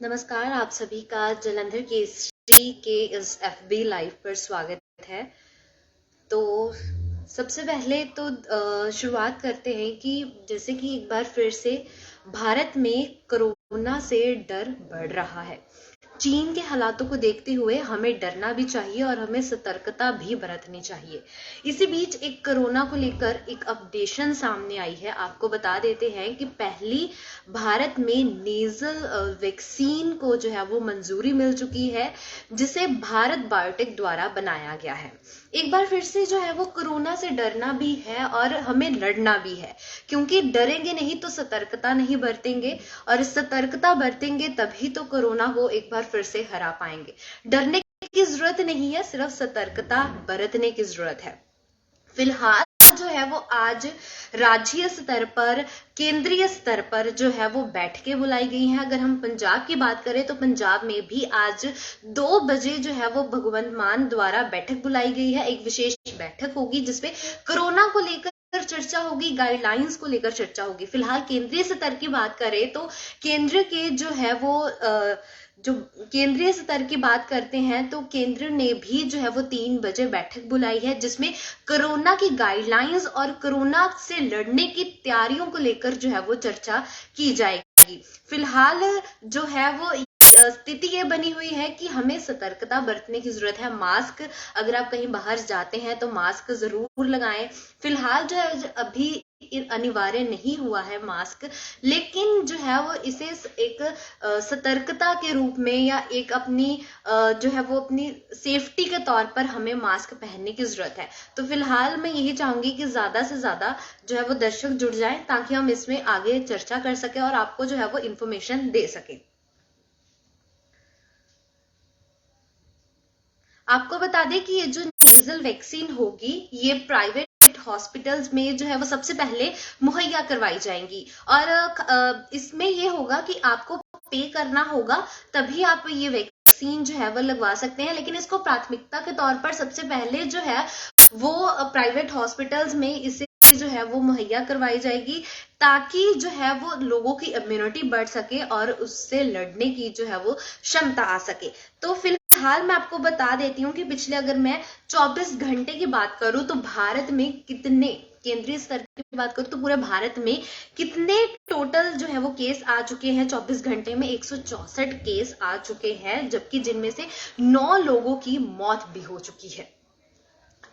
नमस्कार, आप सभी का जलंधर केसरी के इस एफबी लाइव पर स्वागत है। तो सबसे पहले तो शुरुआत करते हैं कि जैसे कि एक बार फिर से भारत में कोरोना से डर बढ़ रहा है। चीन के हालातों को देखते हुए हमें डरना भी चाहिए और हमें सतर्कता भी बरतनी चाहिए। इसी बीच एक कोरोना को लेकर एक अपडेशन सामने आई है। आपको बता देते हैं कि पहली भारत में नेजल वैक्सीन को जो है वो मंजूरी मिल चुकी है, जिसे भारत बायोटेक द्वारा बनाया गया है। एक बार फिर से जो है वो कोरोना से डरना भी है और हमें लड़ना भी है, क्योंकि डरेंगे नहीं तो सतर्कता नहीं बरतेंगे, और सतर्कता बरतेंगे तभी तो कोरोना को एक बार फिर से हरा पाएंगे। डरने की जरूरत नहीं है, सिर्फ सतर्कता बरतने की जरूरत है। फिलहाल जो है वो आज राज्य स्तर पर, केंद्रीय स्तर पर जो है वो बैठकें बुलाई गई हैं। अगर हम पंजाब की बात करें तो पंजाब में भी आज 2 बजे जो है वो भगवंत मान द्वारा बैठक बुलाई गई है। एक विशेष बैठक होगी जिसमें कोरोना को लेकर चर्चा होगी, गाइडलाइंस को लेकर चर्चा होगी। फिलहाल केंद्रीय स्तर की बात करें तो केंद्र के जो है वो जो केंद्रीय स्तर की बात करते हैं तो केंद्र ने भी जो है वो 3 बजे बैठक बुलाई है, जिसमें कोरोना की गाइडलाइंस और कोरोना से लड़ने की तैयारियों को लेकर जो है वो चर्चा की जाएगी। फिलहाल जो है वो स्थिति ये बनी हुई है कि हमें सतर्कता बरतने की जरूरत है। मास्क, अगर आप कहीं बाहर जाते हैं तो मास्क जरूर लगाएं। फिलहाल जो है अभी अनिवार्य नहीं हुआ है मास्क, लेकिन जो है वो इसे एक सतर्कता के रूप में या एक अपनी जो है वो अपनी सेफ्टी के तौर पर हमें मास्क पहनने की जरूरत है। तो फिलहाल मैं यही चाहूंगी कि ज्यादा से ज्यादा जो है वो दर्शक जुड़ जाएं, ताकि हम इसमें आगे चर्चा कर सके और आपको जो है वो इंफॉर्मेशन दे सके। आपको बता दें कि ये जो नेजल वैक्सीन होगी ये प्राइवेट हॉस्पिटल्स में जो है वो सबसे पहले मुहैया करवाई जाएंगी, और इसमें ये होगा कि आपको पे करना होगा, तभी आप ये वैक्सीन जो है वो लगवा सकते हैं। लेकिन इसको प्राथमिकता के तौर पर सबसे पहले जो है वो प्राइवेट हॉस्पिटल्स में इसे जो है वो मुहैया करवाई जाएगी, ताकि जो है वो लोगों की इम्यूनिटी बढ़ सके और उससे लड़ने की जो है वो क्षमता आ सके। तो फिलहाल मैं आपको बता देती हूँ कि पिछले, अगर मैं 24 घंटे की बात करूं तो भारत में कितने, केंद्रीय स्तर की बात करूं तो पूरे भारत में कितने टोटल जो है वो केस आ चुके हैं। 24 घंटे में 164 केस आ चुके हैं, जबकि जिनमें से 9 लोगों की मौत भी हो चुकी है।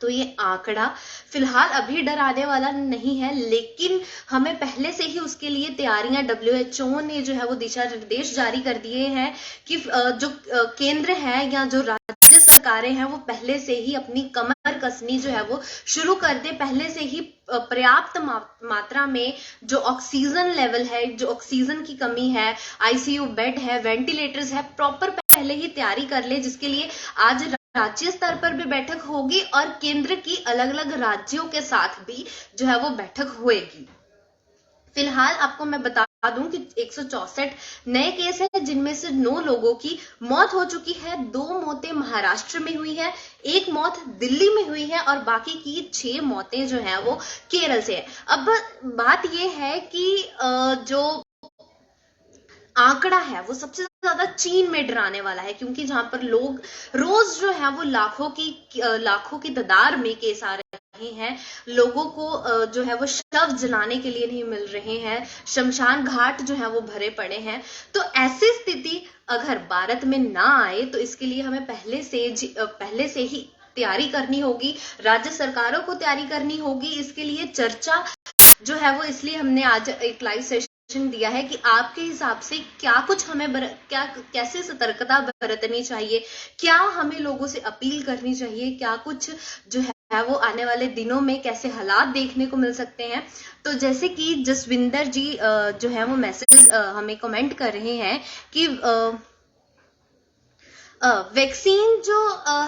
तो ये आंकड़ा फिलहाल अभी डराने वाला नहीं है, लेकिन हमें पहले से ही उसके लिए तैयारियां, WHO ने जो है वो दिशा निर्देश जारी कर दिए हैं कि जो केंद्र है या जो राज्य सरकारें हैं वो पहले से ही अपनी कमर कसनी जो है वो शुरू कर दे। पहले से ही पर्याप्त मात्रा में जो ऑक्सीजन लेवल है, जो ऑक्सीजन की कमी है, ICU बेड है, वेंटिलेटर्स है, प्रॉपर पहले ही तैयारी कर ले, जिसके लिए आज राज्य स्तर पर भी बैठक होगी और केंद्र की अलग अलग राज्यों के साथ भी जो है वो बैठक होगी। फिलहाल आपको मैं बता दूं कि 164 नए केस हैं, जिनमें से 9 लोगों की मौत हो चुकी है। 2 मौतें महाराष्ट्र में हुई है, 1 मौत दिल्ली में हुई है और बाकी की 6 मौतें जो है वो केरल से है। अब बात यह है कि जो आंकड़ा है वो सबसे ज्यादा चीन में डराने वाला है, क्योंकि जहां पर लोग रोज जो है वो लाखों की तादाद में केस आ रहे हैं। लोगों को जो है वो शव जलाने के लिए नहीं मिल रहे हैं, शमशान घाट जो है वो भरे पड़े हैं। तो ऐसी स्थिति अगर भारत में ना आए तो इसके लिए हमें पहले से ही तैयारी करनी होगी, राज्य सरकारों को तैयारी करनी होगी। इसके लिए चर्चा जो है वो, इसलिए हमने आज एक लाइव सेशन दिया है कि आपके हिसाब से क्या कुछ हमें कैसे सतर्कता बरतनी चाहिए, क्या हमें लोगों से अपील करनी चाहिए, क्या कुछ जो है वो आने वाले दिनों में कैसे हालात देखने को मिल सकते हैं। तो जैसे कि जसविंदर जी जो है वो मैसेज हमें कमेंट कर रहे हैं कि वैक्सीन जो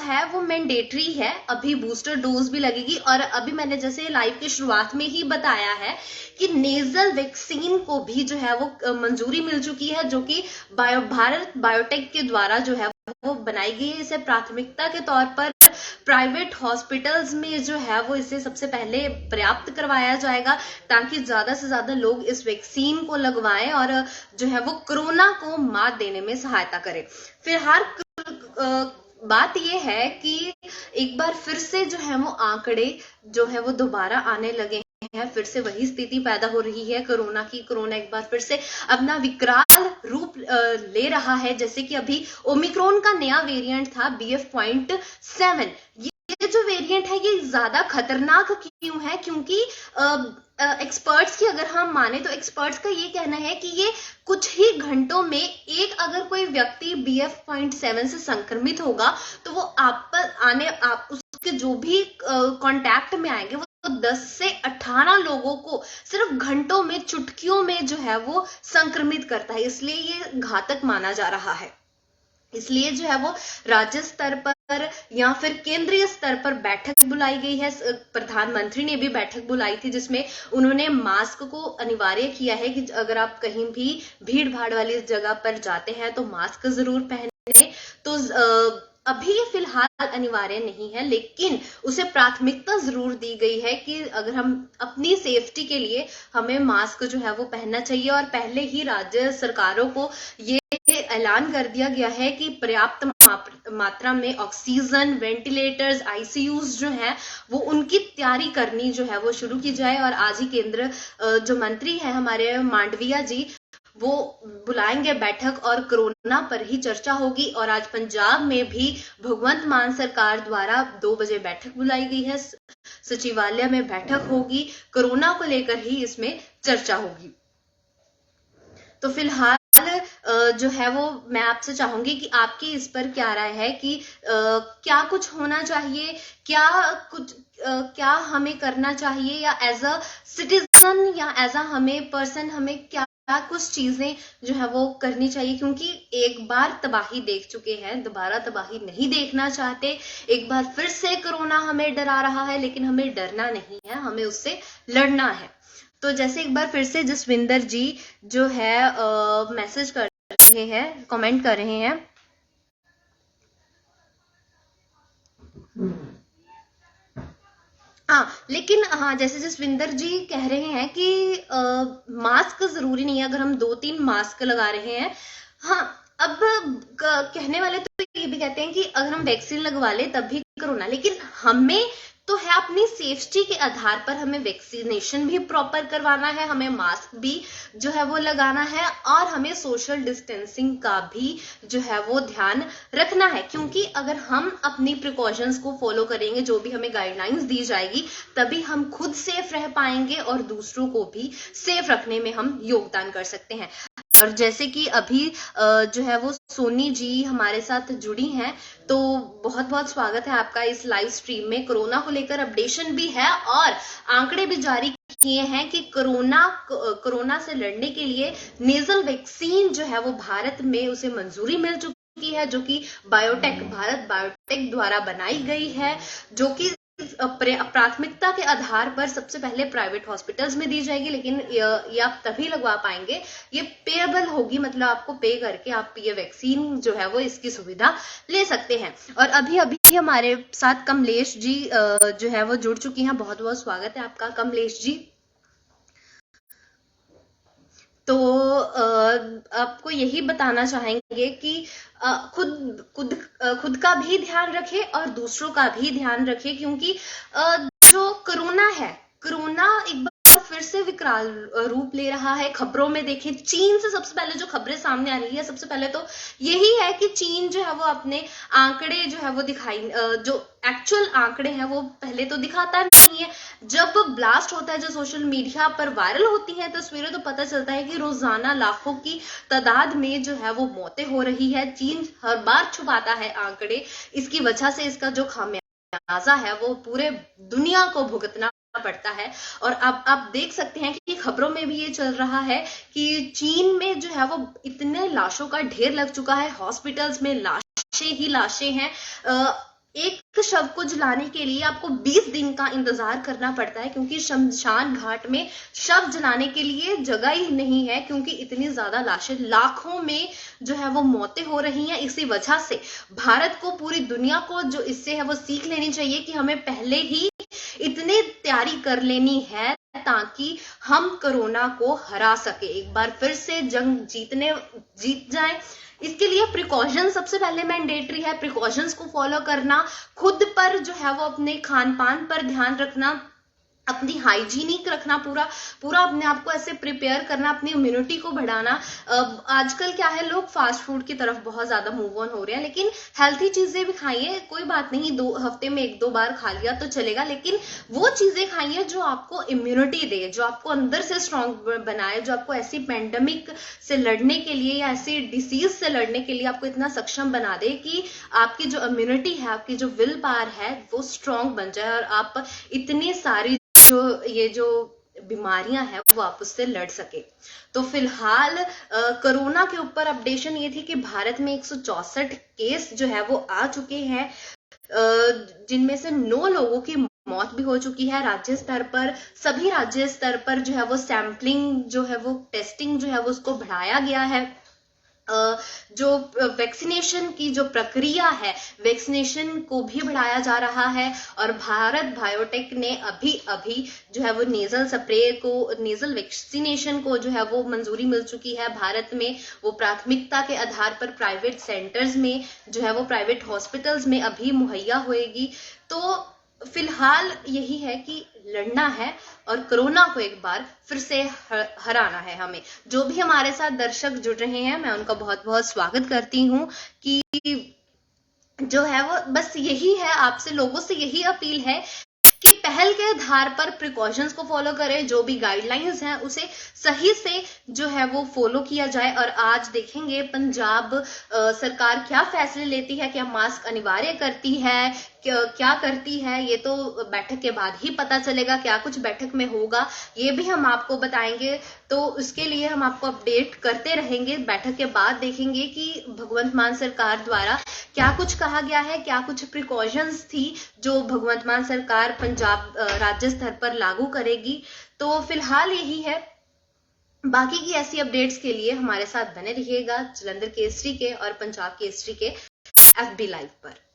है वो मैंडेटरी है, अभी बूस्टर डोज भी लगेगी। और अभी मैंने जैसे लाइव की शुरुआत में ही बताया है कि नेजल वैक्सीन को भी जो है वो मंजूरी मिल चुकी है, जो कि भारत बायोटेक के द्वारा जो है वो बनाई गई है। इसे प्राथमिकता के तौर पर प्राइवेट हॉस्पिटल्स में जो है वो इसे सबसे पहले पर्याप्त करवाया जाएगा, ताकि ज्यादा से ज्यादा लोग इस वैक्सीन को लगवाएं और जो है वो कोरोना को मात देने में सहायता करें। फिलहाल बात यह है कि एक बार फिर से जो है वो आंकड़े जो है वो दोबारा आने लगे हैं, फिर से वही स्थिति पैदा हो रही है कोरोना की। कोरोना एक बार फिर से अपना विकराल रूप ले रहा है। जैसे कि अभी ओमिक्रॉन का नया वेरिएंट था BF.7। ये जो वेरिएंट है ये ज्यादा खतरनाक क्यों है? क्योंकि एक्सपर्ट्स की अगर हम माने तो एक्सपर्ट्स का ये कहना है कि ये कुछ ही घंटों में अगर कोई व्यक्ति BF.7 से संक्रमित होगा तो वो उसके जो भी कांटेक्ट में आएंगे वो 10 से 18 लोगों को सिर्फ घंटों में, चुटकियों में जो है वो संक्रमित करता है। इसलिए ये घातक माना जा रहा है। इसलिए जो है वो राज्य स्तर पर या फिर केंद्रीय स्तर पर बैठक बुलाई गई है। प्रधानमंत्री ने भी बैठक बुलाई थी जिसमें उन्होंने मास्क को अनिवार्य किया है कि अगर आप कहीं भी भीड़ भाड़ वाली जगह पर जाते हैं तो मास्क जरूर पहने। तो अभी ये फिलहाल अनिवार्य नहीं है, लेकिन उसे प्राथमिकता जरूर दी गई है कि अगर हम अपनी सेफ्टी के लिए हमें मास्क जो है वो पहनना चाहिए। और पहले ही राज्य सरकारों को ये ऐलान कर दिया गया है कि पर्याप्त मात्रा में ऑक्सीजन, वेंटिलेटर्स, ICUs जो हैं वो उनकी तैयारी करनी जो है वो शुरू की जाए। और आज ही केंद्र जो मंत्री है हमारे मांडविया जी, वो बुलाएंगे बैठक और कोरोना पर ही चर्चा होगी। और आज पंजाब में भी भगवंत मान सरकार द्वारा 2 बजे बैठक बुलाई गई है, सचिवालय में बैठक होगी, कोरोना को लेकर ही इसमें चर्चा होगी। तो फिलहाल जो है वो मैं आपसे चाहूंगी कि आपकी इस पर क्या राय है कि क्या कुछ होना चाहिए, क्या हमें करना चाहिए, या एज अ सिटीजन या एज अ हमें पर्सन हमें क्या कुछ चीजें जो है वो करनी चाहिए? क्योंकि एक बार तबाही देख चुके हैं, दोबारा तबाही नहीं देखना चाहते। एक बार फिर से कोरोना हमें डरा रहा है, लेकिन हमें डरना नहीं है, हमें उससे लड़ना है। तो जैसे एक बार फिर से जसविंदर जी जो है मैसेज कर रहे हैं, कमेंट कर रहे हैं। लेकिन जैसे जसविंदर जी कह रहे हैं कि मास्क जरूरी नहीं है अगर हम 2-3 मास्क लगा रहे हैं। अब कहने वाले तो ये भी कहते हैं कि अगर हम वैक्सीन लगवा ले तब भी कोरोना, लेकिन हमें तो है अपनी सेफ्टी के आधार पर हमें वैक्सीनेशन भी प्रॉपर करवाना है, हमें मास्क भी जो है वो लगाना है, और हमें सोशल डिस्टेंसिंग का भी जो है वो ध्यान रखना है। क्योंकि अगर हम अपनी प्रिकॉशंस को फॉलो करेंगे, जो भी हमें गाइडलाइंस दी जाएगी, तभी हम खुद सेफ रह पाएंगे और दूसरों को भी सेफ रखने में हम योगदान कर सकते हैं। और जैसे कि अभी जो है वो सोनी जी हमारे साथ जुड़ी हैं, तो बहुत बहुत स्वागत है आपका इस लाइव स्ट्रीम में। कोरोना को लेकर अपडेशन भी है और आंकड़े भी जारी किए हैं कि कोरोना से लड़ने के लिए नेजल वैक्सीन जो है वो भारत में उसे मंजूरी मिल चुकी है, जो कि भारत बायोटेक द्वारा बनाई गई है, जो कि प्राथमिकता के आधार पर सबसे पहले प्राइवेट हॉस्पिटल्स में दी जाएगी। लेकिन ये आप तभी लगवा पाएंगे, ये पेएबल होगी, मतलब आपको पे करके आप ये वैक्सीन जो है वो इसकी सुविधा ले सकते हैं। और अभी हमारे साथ कमलेश जी जो है वो जुड़ चुकी हैं। बहुत बहुत स्वागत है आपका कमलेश जी। तो आपको यही बताना चाहेंगे कि खुद का भी ध्यान रखें और दूसरों का भी ध्यान रखें, क्योंकि जो कोरोना एक बार फिर से विकराल रूप ले रहा है। खबरों में देखें, चीन से सबसे पहले जो खबरें सामने आ रही है, सबसे पहले तो यही है कि चीन जो है वो अपने आंकड़े जो है वो जो एक्चुअल आंकड़े हैं वो पहले तो दिखाता नहीं है। जब ब्लास्ट होता है, जो सोशल मीडिया पर वायरल होती हैं तस्वीरें, तो पता चलता है कि रोजाना लाखों की तादाद में जो है वो मौतें हो रही है। चीन हर बार छुपाता है आंकड़े, इसकी वजह से इसका जो खामियाजा है वो पूरे दुनिया को भुगतना पड़ता है। और अब आप देख सकते हैं कि खबरों में भी ये चल रहा है कि चीन में जो है वो इतने लाशों का ढेर लग चुका है, हॉस्पिटल्स में लाशें ही लाशें हैं। एक शव को जलाने के लिए आपको 20 दिन का इंतजार करना पड़ता है, क्योंकि शमशान घाट में शव जलाने के लिए जगह ही नहीं है, क्योंकि इतनी ज्यादा लाशें, लाखों में जो है वो मौतें हो रही हैं। इसी वजह से भारत को, पूरी दुनिया को जो इससे है वो सीख लेनी चाहिए कि हमें पहले ही इतनी तैयारी कर लेनी है ताकि हम कोरोना को हरा सके, एक बार फिर से जंग जीत जाए। इसके लिए प्रिकॉशंस सबसे पहले मैंडेटरी है, प्रिकॉशंस को फॉलो करना, खुद पर जो है वो अपने खान पान पर ध्यान रखना, अपनी हाइजीनिक रखना, पूरा पूरा अपने आप को ऐसे प्रिपेयर करना, अपनी इम्यूनिटी को बढ़ाना। आजकल क्या है, लोग फास्ट फूड की तरफ बहुत ज्यादा मूव ऑन हो रहे हैं, लेकिन हेल्थी चीजें भी खाइए, कोई बात नहीं, 2 हफ्ते में 1-2 बार खा लिया तो चलेगा, लेकिन वो चीजें खाइए जो आपको इम्यूनिटी दे, जो आपको अंदर से स्ट्रांग बनाए, जो आपको ऐसी पैंडेमिक से लड़ने के लिए या ऐसी डिसीज से लड़ने के लिए आपको इतना सक्षम बना दे कि आपकी जो इम्यूनिटी है, आपकी जो विल पावर है वो स्ट्रांग बन जाए और आप इतनी सारी जो बीमारियां हैं वो आप उससे लड़ सके। तो फिलहाल कोरोना के ऊपर अपडेशन ये थी कि भारत में 164 केस जो है वो आ चुके हैं, जिनमें से 9 लोगों की मौत भी हो चुकी है। राज्य स्तर पर, सभी राज्य स्तर पर जो है वो सैंपलिंग जो है वो टेस्टिंग जो है वो उसको बढ़ाया गया है। जो वैक्सीनेशन की जो प्रक्रिया है, वैक्सीनेशन को भी बढ़ाया जा रहा है, और भारत बायोटेक ने अभी जो है वो नेजल स्प्रे को, नेजल वैक्सीनेशन को जो है वो मंजूरी मिल चुकी है भारत में। वो प्राथमिकता के आधार पर प्राइवेट सेंटर्स में जो है वो, प्राइवेट हॉस्पिटल्स में अभी मुहैया होएगी। तो फिलहाल यही है कि लड़ना है और कोरोना को एक बार फिर से हराना है हमें। जो भी हमारे साथ दर्शक जुड़ रहे हैं, मैं उनका बहुत बहुत स्वागत करती हूँ कि जो है वो बस यही है, आपसे लोगों से यही अपील है कि पहल के आधार पर प्रिकॉशंस को फॉलो करें, जो भी गाइडलाइंस हैं उसे सही से जो है वो फॉलो किया जाए। और आज देखेंगे पंजाब सरकार क्या फैसले लेती है, क्या मास्क अनिवार्य करती है, क्या करती है, ये तो बैठक के बाद ही पता चलेगा। क्या कुछ बैठक में होगा ये भी हम आपको बताएंगे, तो उसके लिए हम आपको अपडेट करते रहेंगे। बैठक के बाद देखेंगे कि भगवंत मान सरकार द्वारा क्या कुछ कहा गया है, क्या कुछ प्रिकॉशंस थी जो भगवंत मान सरकार पंजाब राज्य स्तर पर लागू करेगी। तो फिलहाल यही है, बाकी की ऐसी अपडेट्स के लिए हमारे साथ बने रहिएगा जालंधर केसरी के और पंजाब केसरी के FB लाइव पर।